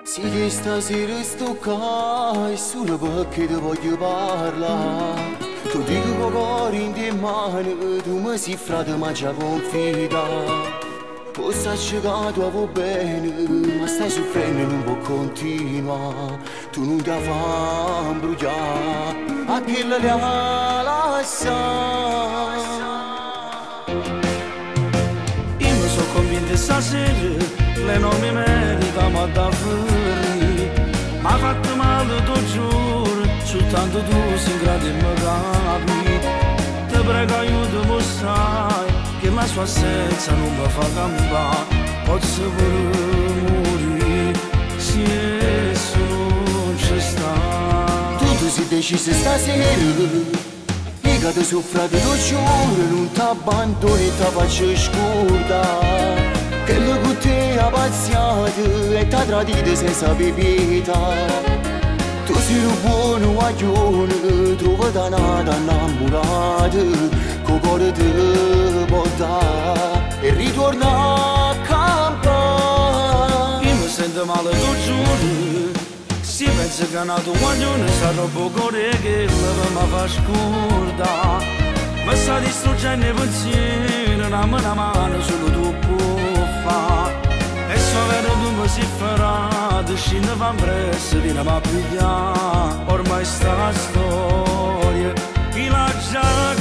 Sì che stasera sto qua solo perché ti voglio parlare. Tu dico che cuore in te mani, tu mi sei frate ma già confida. Forse hai cercato a bene, ma stai soffrendo e non può continuare. Tu non ti fai imbrugliare, a chi la lascia. Io mi sono convinto stasera, lei non mi merita ma da fuori. Mi ha fatto male, tu giuro, soltanto tu sei in grado e mi capi. Ti prego aiutami, sai, che la sua assenza non mi fa cambiare. Posso pure morire, se esso non ci sta. Tu sei deciso stasera, mica ti soffrate tu giuro, non ti abbandoni e ti faccio scordare. Che lo con te ha pazziato e ti ha tradito senza pietà. Tu sei un buono guaglione, trova da nata innamorata, che cuore ti porta e ritorna a campare. Io mi sento male, tu giuro, si pensa che è nato guaglione, sta roba cuore che mi fa scordare. Mi sta distruggendo i pensieri, una mano solo tu puoi fare. E so vero tu mi si ferrato, scende fa presso, vieni a pigliare. Ormai sta storia, chi l'ha già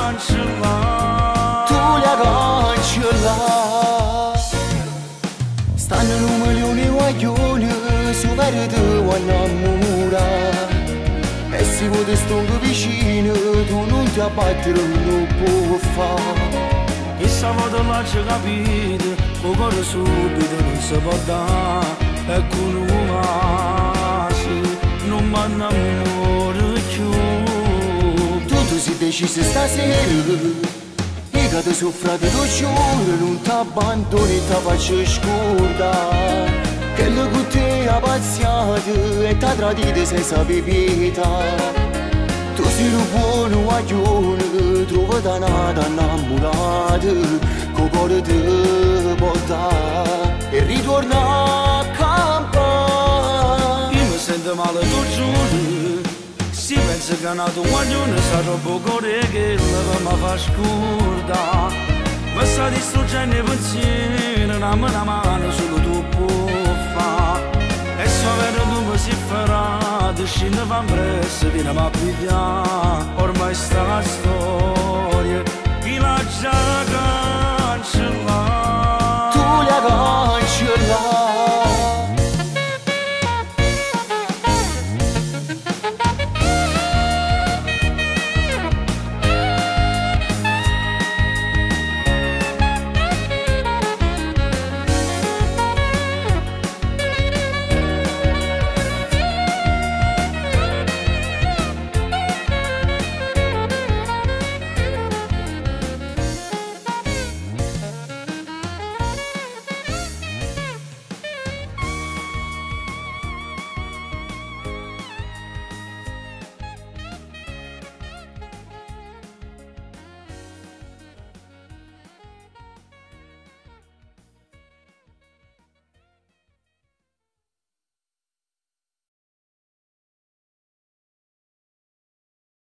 cancellata. Tu la cancella. Stanno un milione di guaglioni, su vero ti vuoi innamorare. E se vuoi ti sto vicino, tu non ti abbattere, non puoi fare. E sabato là ci capite, o cuore subito non si può dare. E con una non mi innamoro più. Tu sei deciso stasera, mica ti soffrate tu giuro, non ti abbandoni e ti faccio scordare. Che lo con te ha pazziato e ti ha tradito senza pietà. Tu sei un buono guaglione, trova da nata innamorata, che cuore ti porta e ritorna a campare. Io mi sento male, tu giuro, si pensa che è nato guaglione, sta roba cuore che mi fa scordare. Mi sta distruggendo i pensieri, una mano solo tu puoi fare. E so vero tu mi si ferrato, scende fa presso, vieni a pigliare. Ormai sta storia, chi l'ha già